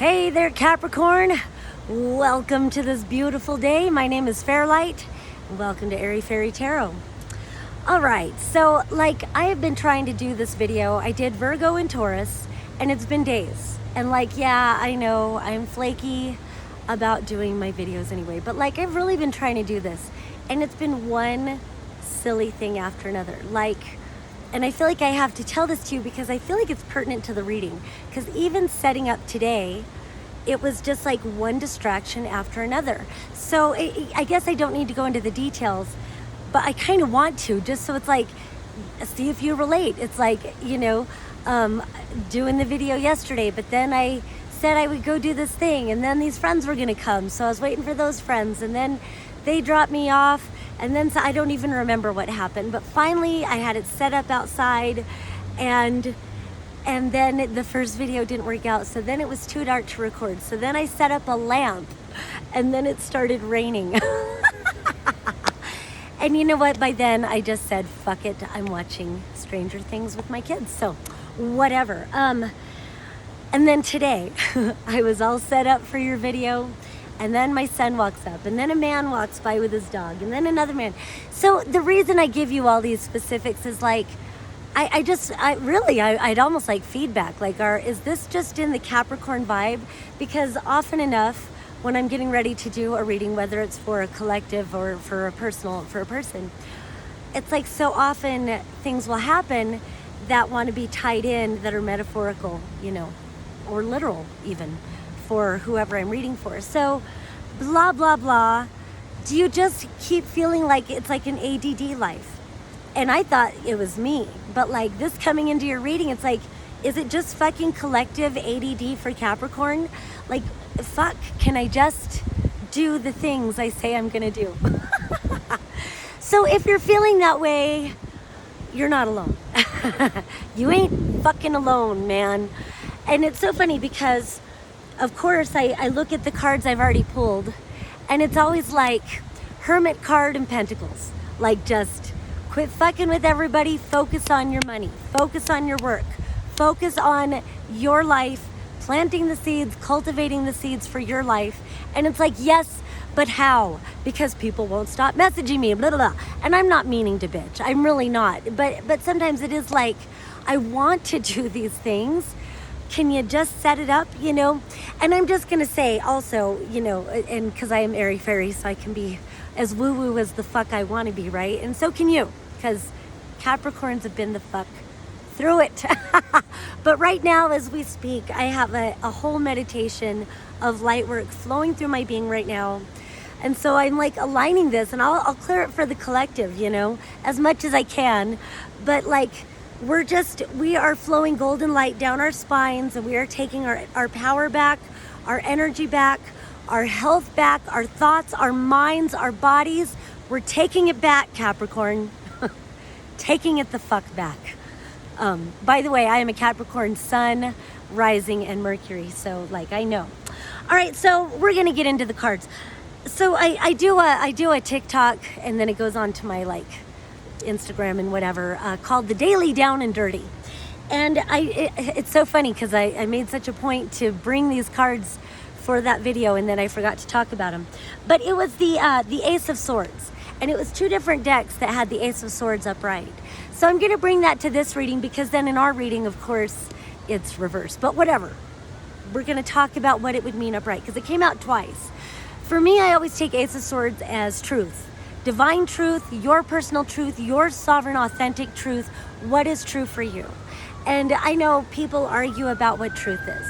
Hey there, Capricorn. Welcome to this beautiful day. My name is Fairlight. Welcome to Airy Fairy Tarot. All right, so I have been trying to do this video. I did Virgo and Taurus, and it's been days. And yeah, I know I'm flaky about doing my videos anyway, but I've really been trying to do this, and it's been one silly thing after another. And I feel like I have to tell this to you because I feel like it's pertinent to the reading. Because even setting up today, it was just one distraction after another. So I guess I don't need to go into the details, but I kind of want to, just so it's see if you relate. It's doing the video yesterday, but then I said I would go do this thing, and then these friends were gonna come, so I was waiting for those friends, and then they dropped me off. And then I don't even remember what happened, but finally I had it set up outside, and then the first video didn't work out, so then it was too dark to record. So then I set up a lamp, and then it started raining. And you know what? By then I just said, fuck it, I'm watching Stranger Things with my kids, so whatever. And then today I was all set up for your video. And then my son walks up, and then a man walks by with his dog, and then another man. So the reason I give you all these specifics is I'd almost like feedback. Is this just in the Capricorn vibe? Because often enough, when I'm getting ready to do a reading, whether it's for a collective or for a person, it's so often things will happen that want to be tied in that are metaphorical, or literal even, for whoever I'm reading for. So blah blah blah. Do you just keep feeling like it's an ADD life? And I thought it was me, but this coming into your reading, it's is it just fucking collective ADD for Capricorn? Fuck, can I just do the things I say I'm gonna do? So if you're feeling that way, you're not alone. You ain't fucking alone, man. And it's so funny because of course, I look at the cards I've already pulled, and it's always Hermit card and Pentacles. Just quit fucking with everybody, focus on your money, focus on your work, focus on your life, planting the seeds, cultivating the seeds for your life. And it's yes, but how? Because people won't stop messaging me, blah, blah, blah. And I'm not meaning to bitch, I'm really not. But sometimes it is I want to do these things. Can you just set it up, And I'm just going to say also, and because I am airy fairy, so I can be as woo-woo as the fuck I want to be, right? And so can you, because Capricorns have been the fuck through it. But right now, as we speak, I have a whole meditation of light work flowing through my being right now. And so I'm aligning this, and I'll clear it for the collective, as much as I can. But we are flowing golden light down our spines, and we are taking our power back, our energy back, our health back, our thoughts, our minds, our bodies. We're taking it back, Capricorn. Taking it the fuck back. By the way, I am a Capricorn sun, rising, and Mercury, so I know. All right, so we're gonna get into the cards. So I do a TikTok, and then it goes on to my Instagram and whatever, called The Daily Down and Dirty. And it's so funny because I made such a point to bring these cards for that video, and then I forgot to talk about them. But it was the Ace of Swords, and it was two different decks that had the Ace of Swords upright. So I'm going to bring that to this reading, because then in our reading, of course, it's reversed. But whatever. We're going to talk about what it would mean upright, because it came out twice. For me, I always take Ace of Swords as truth. Divine truth, your personal truth, your sovereign, authentic truth. What is true for you? And I know people argue about what truth is.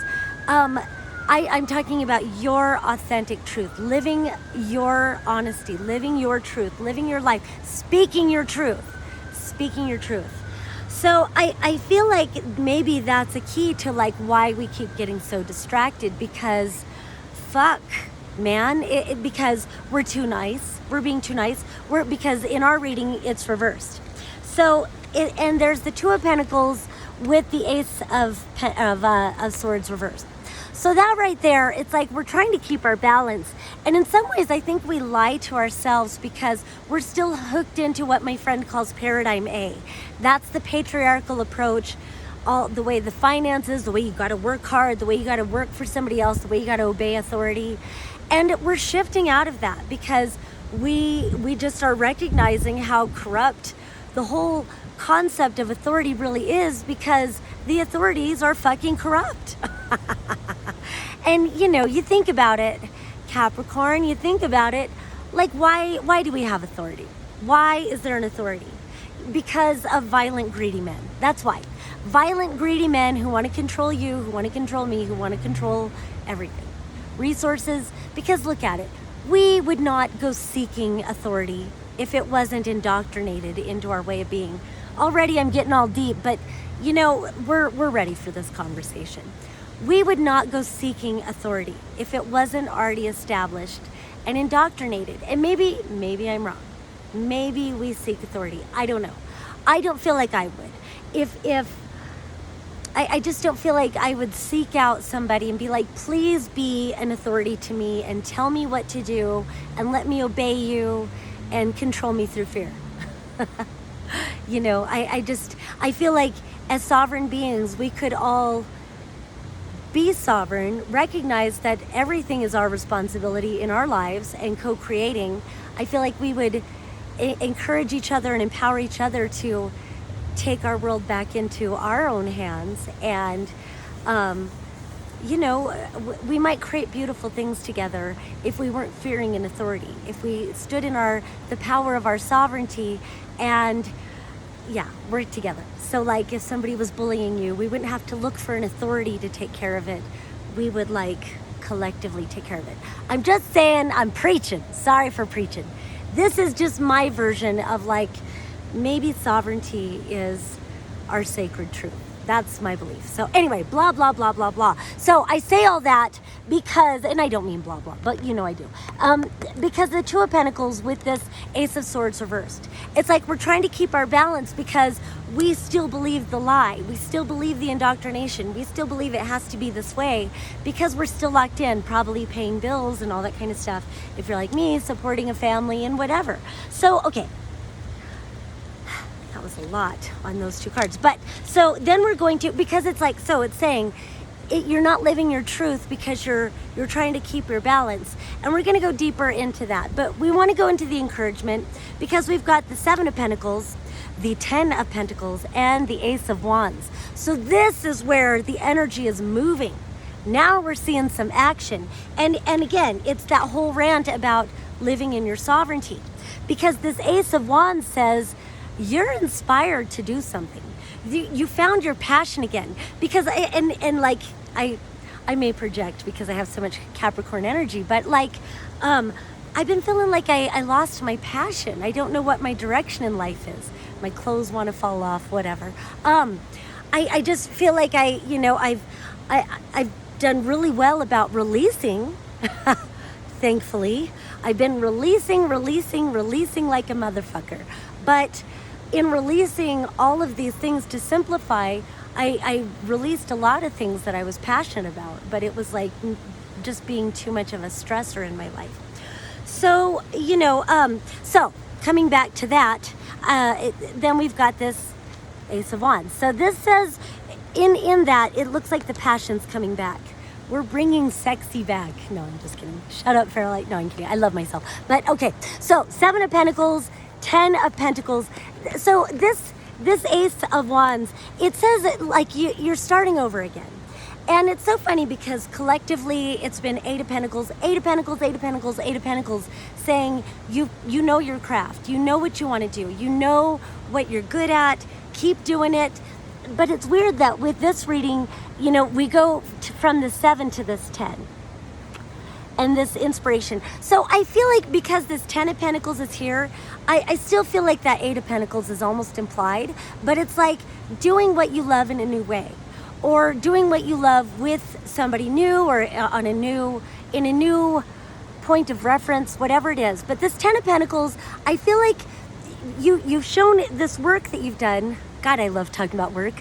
I'm talking about your authentic truth, living your honesty, living your truth, living your life, speaking your truth. So I feel maybe that's a key to why we keep getting so distracted, because fuck, man, because we're too nice. We're being too nice. Because in our reading, it's reversed. So, and there's the Two of Pentacles with the Ace of Swords reversed. So that right there, it's we're trying to keep our balance. And in some ways, I think we lie to ourselves because we're still hooked into what my friend calls paradigm A. That's the patriarchal approach all the way the finances, the way you got to work hard, the way you got to work for somebody else, the way you got to obey authority. And we're shifting out of that because we just are recognizing how corrupt the whole concept of authority really is, because the authorities are fucking corrupt. And you think about it, Capricorn, you think about it, like why do we have authority? Why is there an authority? Because of violent, greedy men. That's why. Violent, greedy men who want to control you, who want to control me, who want to control everything. Resources, because look at it. We would not go seeking authority if it wasn't indoctrinated into our way of being. Already I'm getting all deep, but we're ready for this conversation. We would not go seeking authority if it wasn't already established and indoctrinated. And maybe I'm wrong. Maybe we seek authority. I don't know. I don't feel like I would. If I just don't feel like I would seek out somebody and be like, please be an authority to me and tell me what to do and let me obey you and control me through fear. I feel like as sovereign beings, we could all be sovereign, recognize that everything is our responsibility in our lives and co-creating. I feel like we would encourage each other and empower each other to take our world back into our own hands, and we might create beautiful things together if we weren't fearing an authority, if we stood in the power of our sovereignty and work together. So like if somebody was bullying you, we wouldn't have to look for an authority to take care of it. We would collectively take care of it. I'm just saying, I'm preaching. Sorry for preaching. This is just my version of maybe sovereignty is our sacred truth. That's my belief. So anyway, blah, blah, blah, blah, blah. So I say all that because, and I don't mean blah, blah, but I do. Because the Two of Pentacles with this Ace of Swords reversed. It's like we're trying to keep our balance because we still believe the lie. We still believe the indoctrination. We still believe it has to be this way because we're still locked in, probably paying bills and all that kind of stuff. If you're like me, supporting a family and whatever. So, okay. That was a lot on those two cards. But so then we're going to, because it's it's saying you're not living your truth because you're trying to keep your balance. And we're going to go deeper into that. But we want to go into the encouragement because we've got the Seven of Pentacles, the Ten of Pentacles, and the Ace of Wands. So this is where the energy is moving. Now we're seeing some action. And again, it's that whole rant about living in your sovereignty. Because this Ace of Wands says, you're inspired to do something. You found your passion again. Because, I may project because I have so much Capricorn energy, but I've been feeling like I lost my passion. I don't know what my direction in life is. My clothes want to fall off, whatever. I just feel like I've done really well about releasing. Thankfully, I've been releasing like a motherfucker. But in releasing all of these things to simplify, I released a lot of things that I was passionate about, but it was just being too much of a stressor in my life. So, so coming back to that, then we've got this Ace of Wands. So this says, in that, it looks like the passion's coming back. We're bringing sexy back. No, I'm just kidding. Shut up, Fairlight. No, I'm kidding. I love myself. But okay, so Seven of Pentacles, Ten of Pentacles. So this Ace of Wands, it says you're starting over again. And it's so funny because collectively it's been Eight of Pentacles, Eight of Pentacles, Eight of Pentacles, Eight of Pentacles, saying you know your craft, you know what you want to do, you know what you're good at, keep doing it. But it's weird that with this reading, we go from the 7 to this 10. And this inspiration. So I feel like because this Ten of Pentacles is here, I still feel like that Eight of Pentacles is almost implied, but it's like doing what you love in a new way, or doing what you love with somebody new, or in a new point of reference, whatever it is. But this Ten of Pentacles, I feel like you've shown this work that you've done. God, I love talking about work.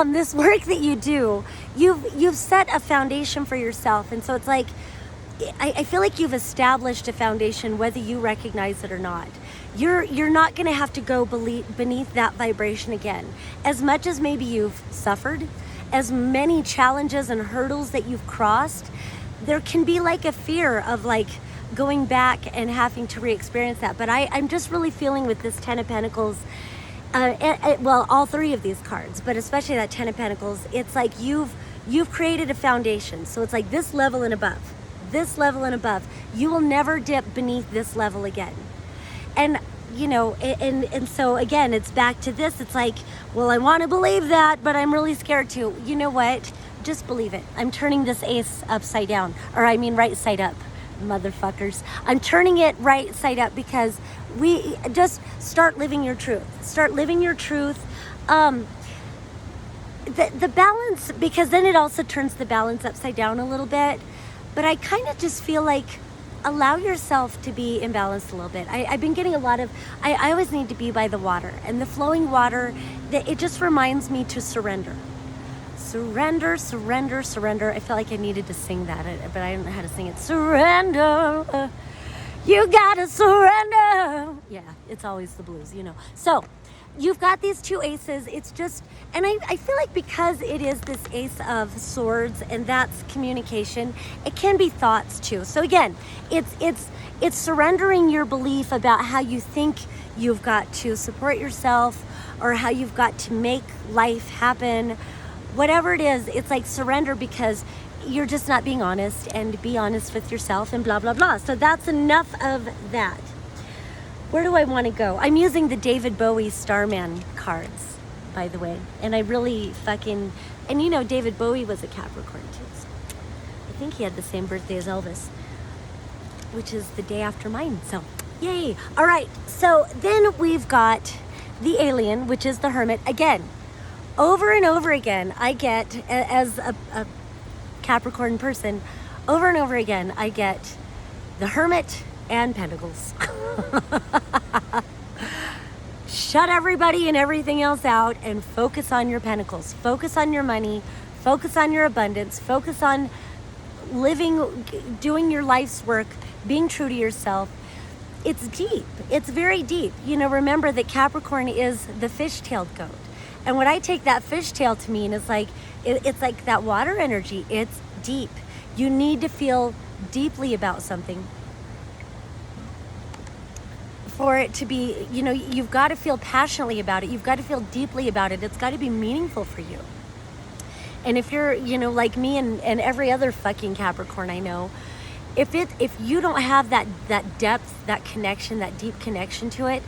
This work that you do, you've set a foundation for yourself, and so it's like, I feel like you've established a foundation whether you recognize it or not. you're not going to have to go beneath that vibration again. As much as maybe you've suffered, as many challenges and hurdles that you've crossed, there can be like a fear of like going back and having to re-experience that. But I'm just really feeling with this Ten of Pentacles, well, all three of these cards, but especially that Ten of Pentacles, it's like you've created a foundation. So it's like this level and above, this level and above. You will never dip beneath this level again. And you know, and so again, it's back to this. It's like, well, I want to believe that, but I'm really scared to. You know what? Just believe it. I'm turning this ace upside down, or I mean right side up, motherfuckers. I'm turning it right side up because we just start living your truth. Start living your truth. The balance, because then it also turns the balance upside down a little bit. But I kind of just feel like allow yourself to be imbalanced a little bit. I've been getting a lot of, I always need to be by the water, and the flowing water, it just reminds me to surrender. Surrender, surrender, surrender. I felt like I needed to sing that, but I don't know how to sing it. Surrender. You gotta surrender. Yeah, it's always the blues, you know. So you've got these two aces. It's just, and I feel like because it is this ace of swords and that's communication, it can be thoughts too. So again, it's surrendering your belief about how you think you've got to support yourself or how you've got to make life happen. Whatever it is, it's like surrender because you're just not being honest, and be honest with yourself and blah, blah, blah. So that's enough of that. Where do I want to go? I'm using the David Bowie Starman cards, by the way. And I really fucking, and you know, David Bowie was a Capricorn too. So I think he had the same birthday as Elvis, which is the day after mine. So yay. All right. So then we've got the Alien, which is the Hermit. Again, over and over again, I get, as a Capricorn person, over and over again, I get the Hermit and Pentacles. Shut everybody and everything else out and focus on your Pentacles. Focus on your money. Focus on your abundance. Focus on living, doing your life's work, being true to yourself. It's deep. It's very deep. You know, remember that Capricorn is the fish-tailed goat. And what I take that fishtail to mean is like, it's like that water energy. It's deep. You need to feel deeply about something for it to be, you know, you've got to feel passionately about it. You've got to feel deeply about it. It's got to be meaningful for you. And if you're, you know, like me and every other fucking Capricorn I know, if you don't have that depth, that connection, that deep connection to it,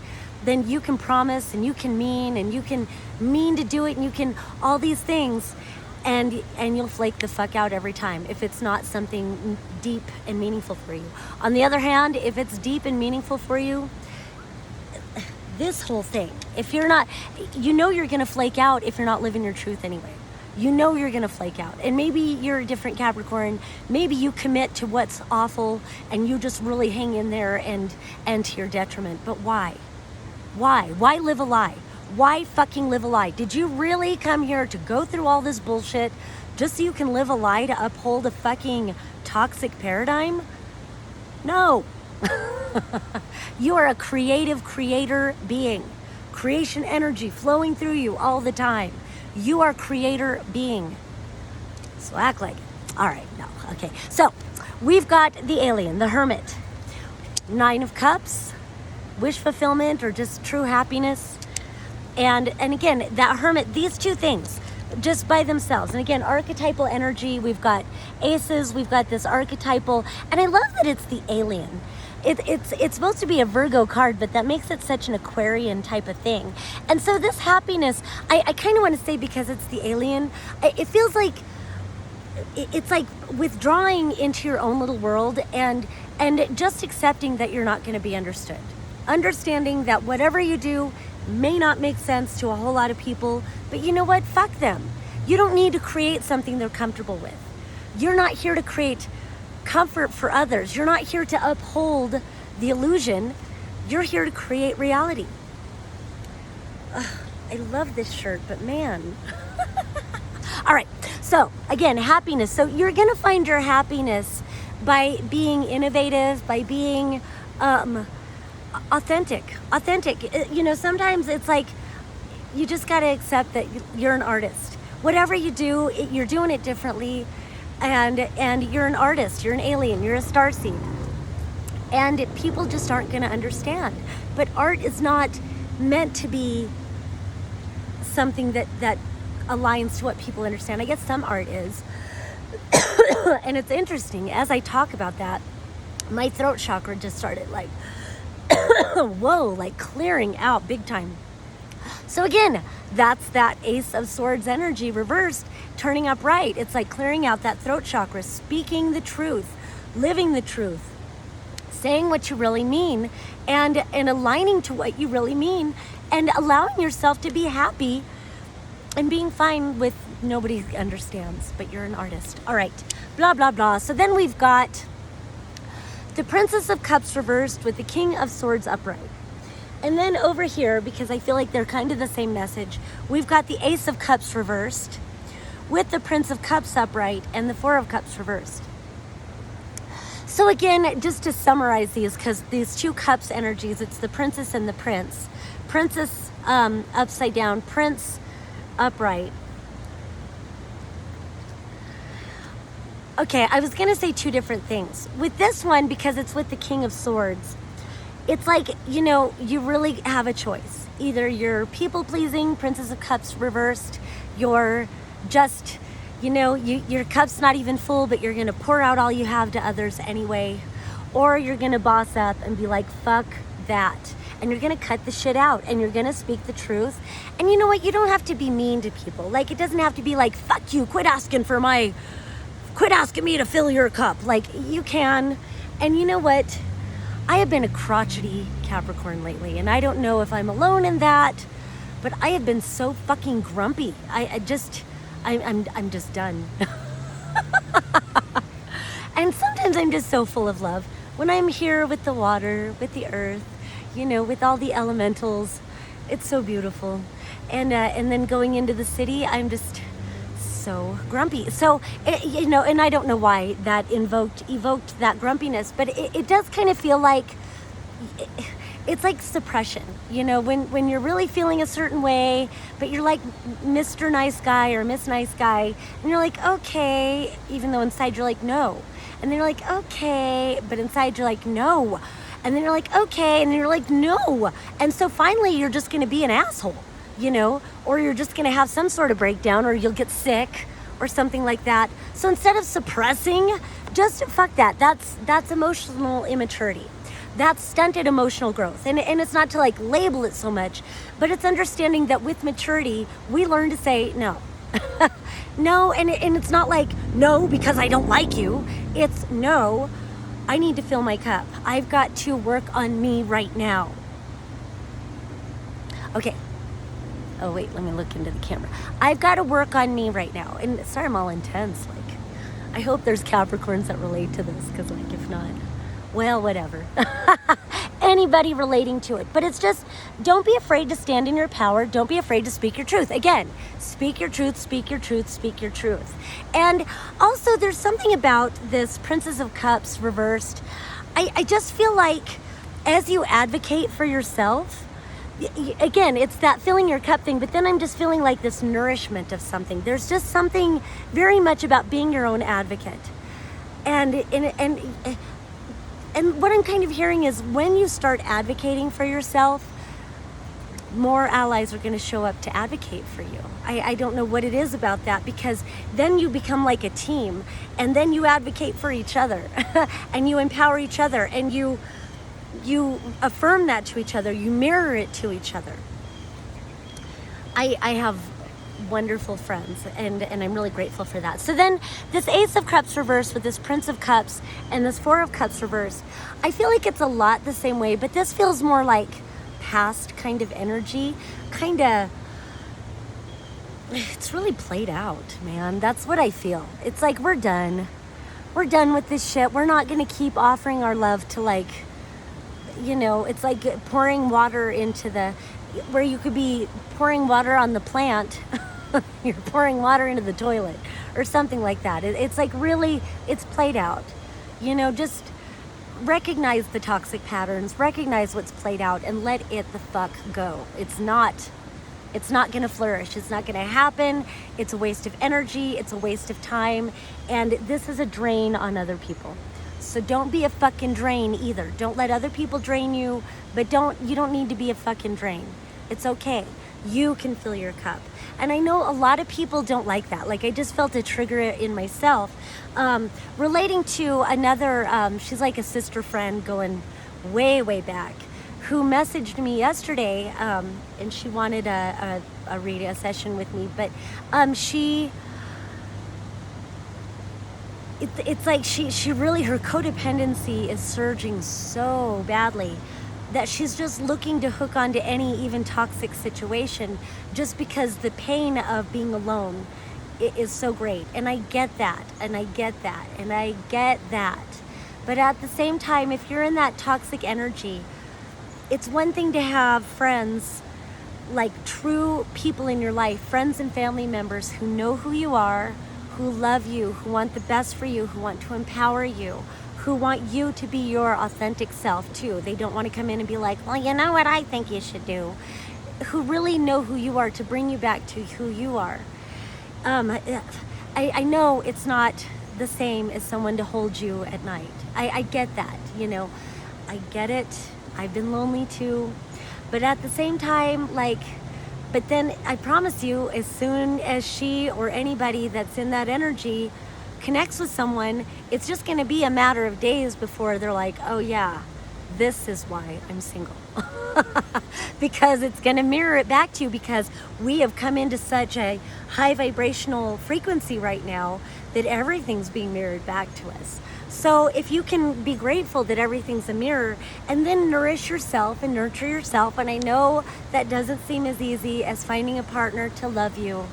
then you can promise and you can mean to do it, and you can all these things, and you'll flake the fuck out every time if it's not something deep and meaningful for you. On the other hand, if it's deep and meaningful for you, this whole thing, if you're not, you know, you're gonna flake out if you're not living your truth anyway. You know you're gonna flake out. And maybe you're a different Capricorn. Maybe you commit to what's awful and you just really hang in there and to your detriment. But why? Why live a lie? Why fucking live a lie? Did you really come here to go through all this bullshit just so you can live a lie to uphold a fucking toxic paradigm? No. You are a creative creator being. Creation energy flowing through you all the time. You are creator being. So act like it. All right, no, okay. So we've got the Alien, the Hermit. 9 of Cups, wish fulfillment or just true happiness. And again, that Hermit, these two things just by themselves. And again, archetypal energy, we've got aces, we've got this archetypal, and I love that it's the Alien. It's supposed to be a Virgo card, but that makes it such an Aquarian type of thing. And so this happiness, I kind of want to say, because it's the Alien, it feels like it's like withdrawing into your own little world and just accepting that you're not going to be understood. Understanding that whatever you do may not make sense to a whole lot of people, but you know what? Fuck them. You don't need to create something they're comfortable with. You're not here to create comfort for others. You're not here to uphold the illusion. You're here to create reality. Ugh, I love this shirt, but man. All right. So again, happiness. So you're going to find your happiness by being innovative, by being authentic. Sometimes it's like you just got to accept that you're an artist. Whatever you do, you're doing it differently, and you're an artist, you're an alien, you're a starseed, and people just aren't going to understand. But art is not meant to be something that aligns to what people understand. I guess some art is. And it's interesting, as I talk about that, my throat chakra just started like whoa, like clearing out big time. So again, that's that Ace of Swords energy reversed, turning upright. It's like clearing out that throat chakra, speaking the truth, living the truth, saying what you really mean, and aligning to what you really mean, and allowing yourself to be happy and being fine with nobody understands, but you're an artist. All right, blah, blah, blah. So then we've got the Princess of Cups reversed with the King of Swords upright. And then over here, because I feel like they're kind of the same message, we've got the Ace of Cups reversed with the Prince of Cups upright and the Four of Cups reversed. So again, just to summarize these, because these two cups energies, it's the Princess and the Prince. Princess upside down, Prince upright. Okay, I was going to say two different things. With this one, because it's with the King of Swords, it's like, you really have a choice. Either you're people-pleasing, Princess of Cups reversed, you're just, your cup's not even full, but you're going to pour out all you have to others anyway. Or you're going to boss up and be like, fuck that. And you're going to cut the shit out, and you're going to speak the truth. And you know what? You don't have to be mean to people. Like, it doesn't have to be like, fuck you, quit asking me to fill your cup. Like, you can. And you know what? I have been a crotchety Capricorn lately, and I don't know if I'm alone in that, but I have been so fucking grumpy. I'm just done. And sometimes I'm just so full of love. When I'm here with the water, with the earth, with all the elementals, it's so beautiful. And then going into the city, I'm just so grumpy. So, and I don't know why that evoked that grumpiness, but it does kind of feel like, it's like suppression, when you're really feeling a certain way, but you're like Mr. Nice Guy or Miss Nice Guy, and you're like, okay, even though inside you're like, no. And then you're like, okay, but inside you're like, no. And then you're like, okay, and then you're like, no. And so finally you're just going to be an asshole, or you're just going to have some sort of breakdown, or you'll get sick or something like that. So instead of suppressing, just fuck that. That's emotional immaturity. That's stunted emotional growth. And it's not to like label it so much, but it's understanding that with maturity, we learn to say no. No, and it's not like, no, because I don't like you. It's no, I need to fill my cup. I've got to work on me right now. Okay. Oh, wait, let me look into the camera. I've got to work on me right now. And sorry, I'm all intense. Like, I hope there's Capricorns that relate to this, because like, if not, well, whatever. Anybody relating to it. But it's just, don't be afraid to stand in your power. Don't be afraid to speak your truth. Again, speak your truth, speak your truth, speak your truth. And also, there's something about this Princess of Cups reversed. I just feel like as you advocate for yourself, again, it's that filling your cup thing, but then I'm just feeling like this nourishment of something. There's just something very much about being your own advocate. And what I'm kind of hearing is when you start advocating for yourself, more allies are going to show up to advocate for you. I don't know what it is about that, because then you become like a team, and then you advocate for each other and you empower each other, and you affirm that to each other, you mirror it to each other. I have wonderful friends, and I'm really grateful for that. So then this Ace of Cups reversed with this Prince of Cups and this Four of Cups reversed, I feel like it's a lot the same way, but this feels more like past kind of energy, it's really played out, man. That's what I feel. It's like we're done with this shit. We're not gonna keep offering our love to like, it's like pouring water into where you could be pouring water on the plant, you're pouring water into the toilet or something like that. It's like really, it's played out. Just recognize the toxic patterns, recognize what's played out, and let it the fuck go. It's not gonna flourish. It's not gonna happen. It's a waste of energy. It's a waste of time. And this is a drain on other people. So don't be a fucking drain either. Don't let other people drain you, but you don't need to be a fucking drain. It's okay. You can fill your cup. And I know a lot of people don't like that. Like, I just felt a trigger in myself. Relating to another, she's like a sister friend going way, way back, who messaged me yesterday, and she wanted a reading session with me, but it's like she really, her codependency is surging so badly that she's just looking to hook onto any even toxic situation just because the pain of being alone is so great. And I get that, and I get that, and I get that. But at the same time, if you're in that toxic energy, it's one thing to have friends, like true people in your life, friends and family members who know who you are, who love you, who want the best for you, who want to empower you, who want you to be your authentic self too. They don't want to come in and be like, well, you know what I think you should do. Who really know who you are to bring you back to who you are. I know it's not the same as someone to hold you at night. I get that, you know, I get it. I've been lonely too. But at the same time, but then I promise you, as soon as she or anybody that's in that energy connects with someone, it's just going to be a matter of days before they're like, oh yeah, this is why I'm single. Because it's going to mirror it back to you, because we have come into such a high vibrational frequency right now that everything's being mirrored back to us. So if you can be grateful that everything's a mirror, and then nourish yourself and nurture yourself, and I know that doesn't seem as easy as finding a partner to love you,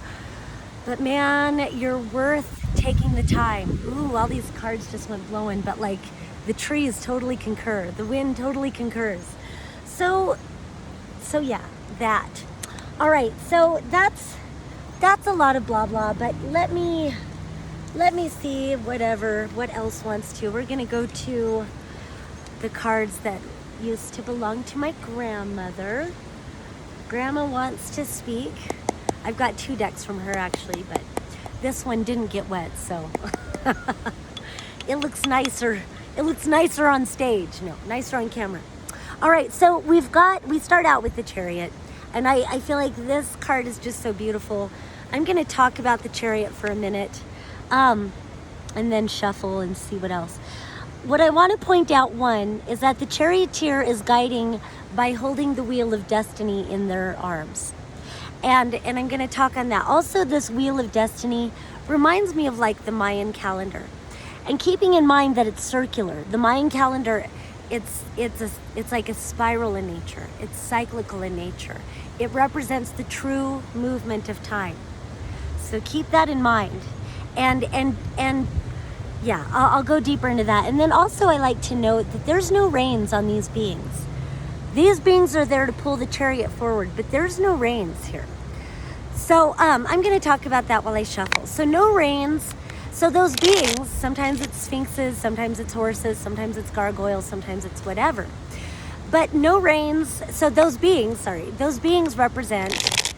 but man, you're worth taking the time. Ooh, all these cards just went blowing, but like the trees totally concur, the wind totally concurs. So yeah, that. All right, so that's a lot of blah blah, but let me see what else wants to. We're gonna go to the cards that used to belong to my grandmother. Grandma wants to speak. I've got 2 decks from her actually, but this one didn't get wet, so it looks nicer. It looks nicer on stage. No, nicer on camera. All right, so we start out with the Chariot, and I feel like this card is just so beautiful. I'm gonna talk about the Chariot for a minute, and then shuffle and see what else. What I want to point out, one, is that the charioteer is guiding by holding the wheel of destiny in their arms. And I'm going to talk on that. Also, this wheel of destiny reminds me of like the Mayan calendar. And keeping in mind that it's circular. The Mayan calendar, it's like a spiral in nature. It's cyclical in nature. It represents the true movement of time. So keep that in mind. And yeah, I'll go deeper into that. And then also I like to note that there's no reins on these beings. These beings are there to pull the chariot forward, but there's no reins here. So I'm going to talk about that while I shuffle. So no reins. So those beings, sometimes it's sphinxes, sometimes it's horses, sometimes it's gargoyles, sometimes it's whatever. But no reins. So those beings represent,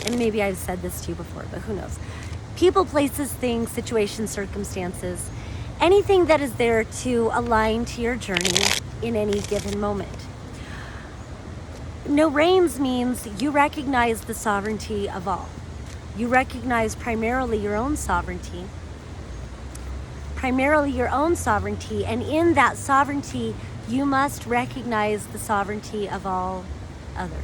and maybe I've said this to you before, but who knows? People, places, things, situations, circumstances, anything that is there to align to your journey in any given moment. No reins means you recognize the sovereignty of all. You recognize primarily your own sovereignty. And in that sovereignty, you must recognize the sovereignty of all other.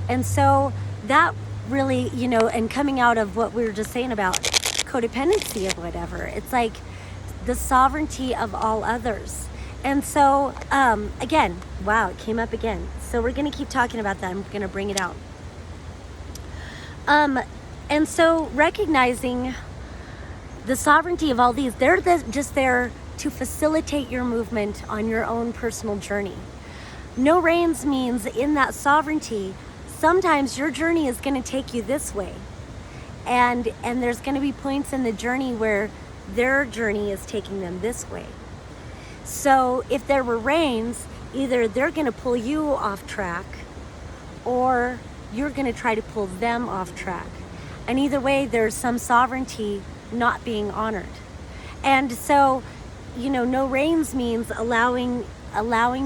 And so that really, and coming out of what we were just saying about codependency or whatever, it's like the sovereignty of all others. And so, again, wow, it came up again. So we're going to keep talking about that. I'm going to bring it out. And so recognizing the sovereignty of all these, they're just there to facilitate your movement on your own personal journey. No reins means in that sovereignty, sometimes your journey is going to take you this way. And there's going to be points in the journey where their journey is taking them this way. So if there were rains, either they're going to pull you off track, or you're going to try to pull them off track. And either way, there's some sovereignty not being honored. And so, no rains means allowing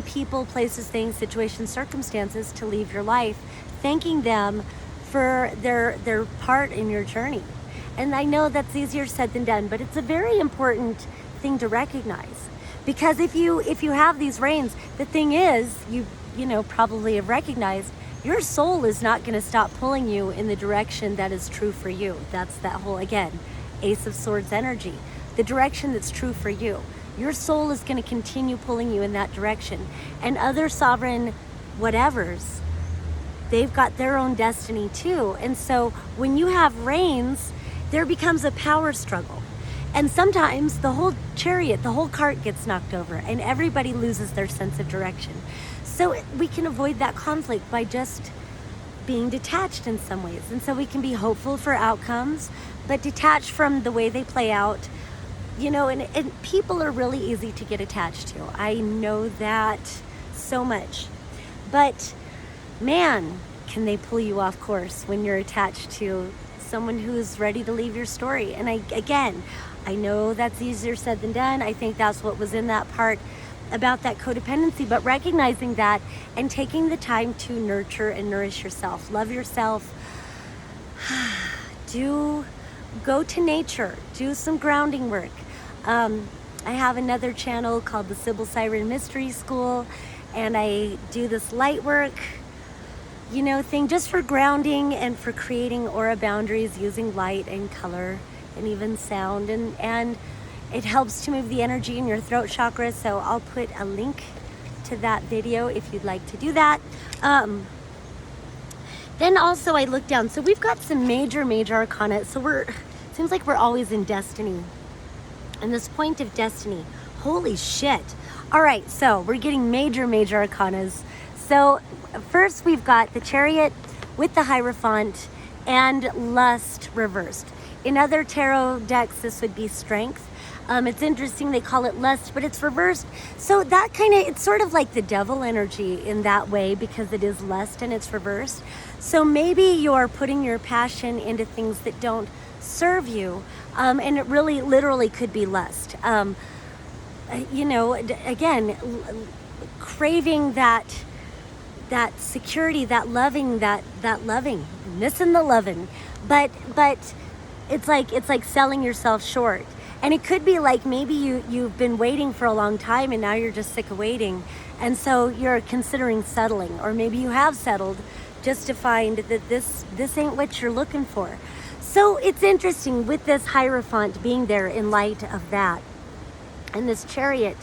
people, places, things, situations, circumstances to leave your life, thanking them for their part in your journey. And I know that's easier said than done, but it's a very important thing to recognize. Because if you have these rains, the thing is, you probably have recognized, your soul is not going to stop pulling you in the direction that is true for you. That's that whole, again, Ace of Swords energy. The direction that's true for you. Your soul is going to continue pulling you in that direction. And other sovereign whatevers, they've got their own destiny too. And so when you have rains, there becomes a power struggle. And sometimes the whole chariot, the whole cart gets knocked over and everybody loses their sense of direction. So we can avoid that conflict by just being detached in some ways. And so we can be hopeful for outcomes, but detached from the way they play out. And people are really easy to get attached to. I know that so much. But man, can they pull you off course when you're attached to someone who's ready to leave your story. And I know that's easier said than done. I think that's what was in that part about that codependency, but recognizing that and taking the time to nurture and nourish yourself, love yourself, go to nature, do some grounding work. I have another channel called the Sybil Siren Mystery School, and I do this light work, thing just for grounding and for creating aura boundaries using light and color and even sound, and it helps to move the energy in your throat chakra. So I'll put a link to that video if you'd like to do that. Then also I look down, so we've got some major arcana. So it seems like we're always in destiny, and this point of destiny, holy shit. All right, so we're getting major arcanas. So first we've got the Chariot with the Hierophant and Lust reversed. In other tarot decks, this would be Strength. It's interesting, they call it Lust, but it's reversed. So that it's sort of like the devil energy in that way, because it is lust and it's reversed. So maybe you're putting your passion into things that don't serve you, and it really literally could be lust. Again, craving that security, that loving, missing the loving, but it's like selling yourself short. And it could be like maybe you've been waiting for a long time and now you're just sick of waiting, and so you're considering settling, or maybe you have settled just to find that this ain't what you're looking for. So it's interesting with this Hierophant being there in light of that, and this Chariot,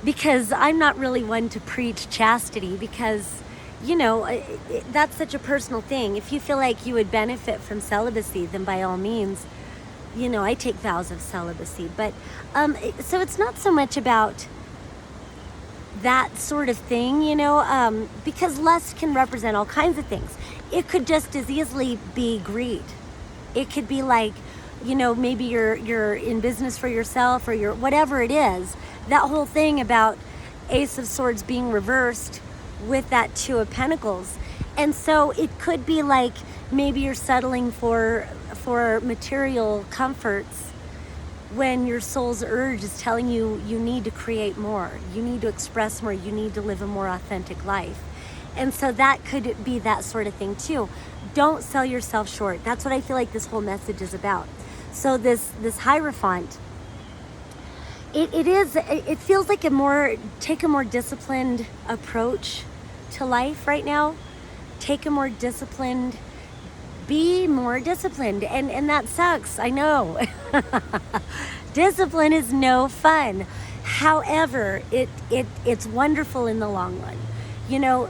because I'm not really one to preach chastity, because that's such a personal thing. If you feel like you would benefit from celibacy, then by all means, I take vows of celibacy. But so it's not so much about that sort of thing, because lust can represent all kinds of things. It could just as easily be greed. It could be like, maybe you're in business for yourself, or you're whatever it is. That whole thing about Ace of Swords being reversed with that Two of Pentacles. And so it could be like maybe you're settling for material comforts when your soul's urge is telling you need to create more, you need to express more, you need to live a more authentic life. And so that could be that sort of thing too. Don't sell yourself short. That's what I feel like this whole message is about. So this Hierophant, it feels like take a more disciplined approach to life right now. Take a more disciplined, be more disciplined, and that sucks, I know. Discipline is no fun. However, it's wonderful in the long run.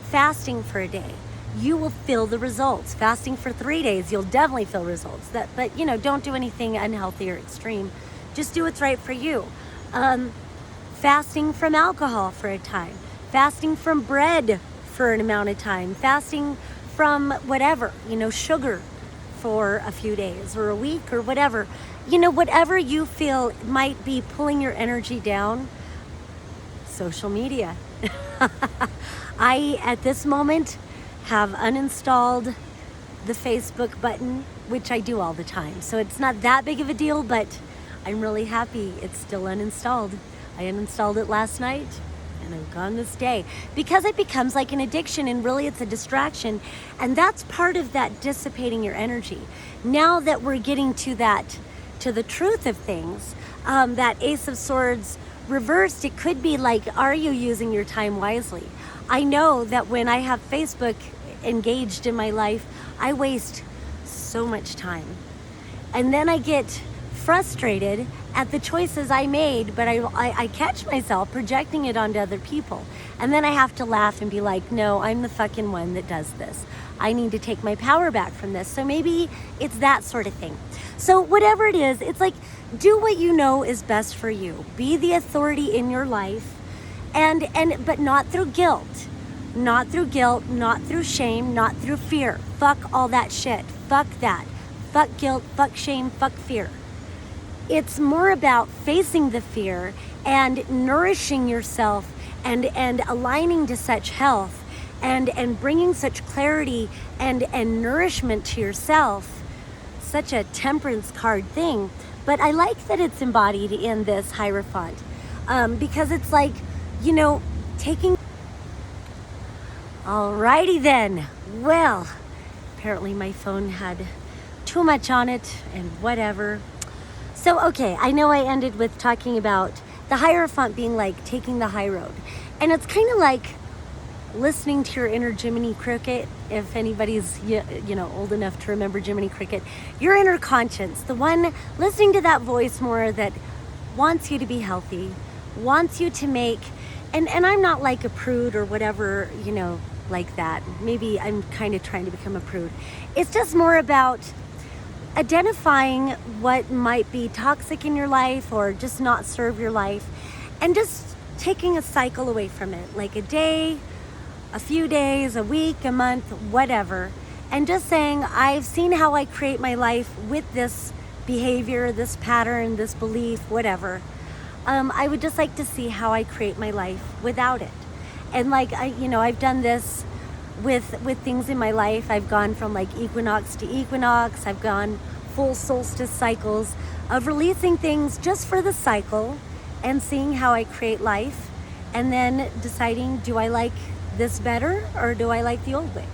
Fasting for a day, you will feel the results. Fasting for 3 days, you'll definitely feel results. But don't do anything unhealthy or extreme. Just do what's right for you. Fasting from alcohol for a time, fasting from bread for an amount of time, fasting from whatever, sugar for a few days or a week or whatever. You know, whatever you feel might be pulling your energy down, social media. I, at this moment, have uninstalled the Facebook button, which I do all the time. So it's not that big of a deal, but I'm really happy it's still uninstalled. I uninstalled it last night and I'm gone this day because it becomes like an addiction, and really it's a distraction. And that's part of that dissipating your energy. Now that we're getting to the truth of things, that Ace of Swords reversed, it could be like, are you using your time wisely? I know that when I have Facebook engaged in my life, I waste so much time. And then I get frustrated at the choices I made, but I catch myself projecting it onto other people. And then I have to laugh and be like, no, I'm the fucking one that does this. I need to take my power back from this. So maybe it's that sort of thing. So whatever it is, it's like, do what you know is best for you. Be the authority in your life, but not through guilt. Not through guilt, not through shame, not through fear. Fuck all that shit. Fuck that. Fuck guilt, fuck shame, fuck fear. It's more about facing the fear and nourishing yourself and aligning to such health and bringing such clarity and nourishment to yourself. Such a temperance card thing. But I like that it's embodied in this Hierophant, because it's like, you know, taking... Alrighty then. Well, apparently my phone had too much on it and whatever. So, okay, I know I ended with talking about the Hierophant being like taking the high road. And it's kind of like listening to your inner Jiminy Cricket, if anybody's, you know, old enough to remember Jiminy Cricket. Your inner conscience, the one listening to that voice more that wants you to be healthy, wants you to make... And I'm not like a prude or whatever, you know, like that. Maybe I'm kind of trying to become a prude. It's just more about identifying what might be toxic in your life or just not serve your life, and just taking a cycle away from it, like a day, a few days, a week, a month, whatever, and just saying, I've seen how I create my life with this behavior, this pattern, this belief, whatever. I would just like to see how I create my life without it. And like, I've done this with things in my life. I've gone from like equinox to equinox. I've gone full solstice cycles of releasing things just for the cycle and seeing how I create life, and then deciding, do I like this better or do I like the old way?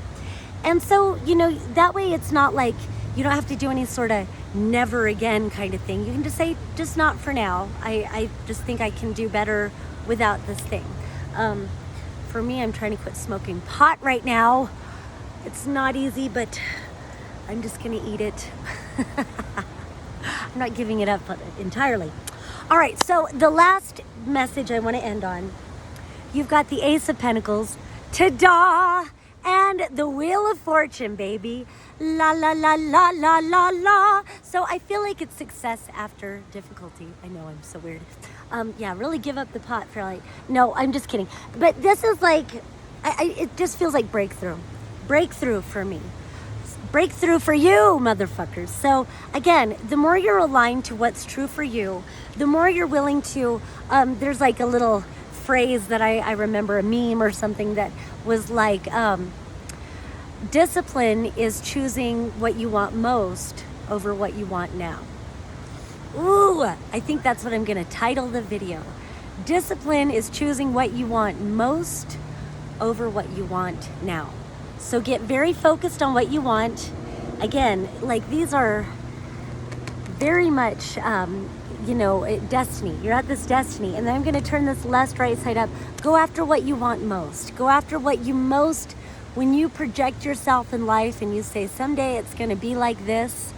And so, you know, that way it's not like you don't have to do any sort of never again kind of thing. You can just say, just not for now. I just think I can do better without this thing. For me, I'm trying to quit smoking pot right now. It's not easy, but I'm just gonna eat it. I'm not giving it up entirely. All right, so the last message I want to end on, you've got the Ace of Pentacles, ta-da, and the Wheel of Fortune, baby. La, la, la, la, la, la, la. So I feel like it's success after difficulty. I know, I'm so weird. Yeah, really give up the pot for like, no, I'm just kidding. But this is like, it just feels like breakthrough. Breakthrough for me. Breakthrough for you, motherfuckers. So again, the more you're aligned to what's true for you, the more you're willing to, there's like a little phrase that I remember, a meme or something that was like, discipline is choosing what you want most over what you want now. Ooh, I think that's what I'm gonna title the video. Discipline is choosing what you want most over what you want now. So get very focused on what you want. Again, like these are very much, destiny. You're at this destiny. And then I'm going to turn this left, right side up. Go after what you want most. Go after what you most, when you project yourself in life and you say, someday it's going to be like this.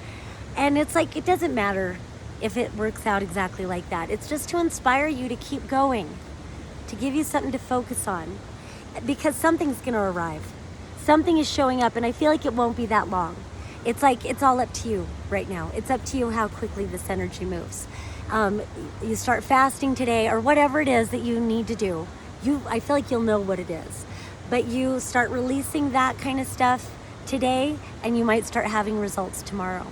And it's like, it doesn't matter if it works out exactly like that. It's just to inspire you to keep going, to give you something to focus on, because something's going to arrive. Something is showing up, and I feel like it won't be that long. It's like, it's all up to you right now. It's up to you how quickly this energy moves. You start fasting today or whatever it is that you need to do. I feel like you'll know what it is. But you start releasing that kind of stuff today, and you might start having results tomorrow.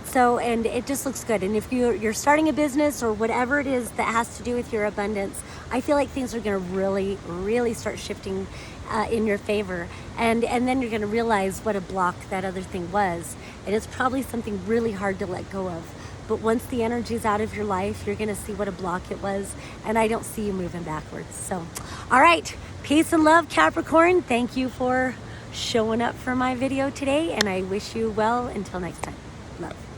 So, and it just looks good. And if you're starting a business or whatever it is that has to do with your abundance, I feel like things are going to really start shifting in your favor. And then you're going to realize what a block that other thing was. And it's probably something really hard to let go of. But once the energy's out of your life, you're going to see what a block it was. And I don't see you moving backwards. So, all right. Peace and love, Capricorn. Thank you for showing up for my video today. And I wish you well until next time. Love.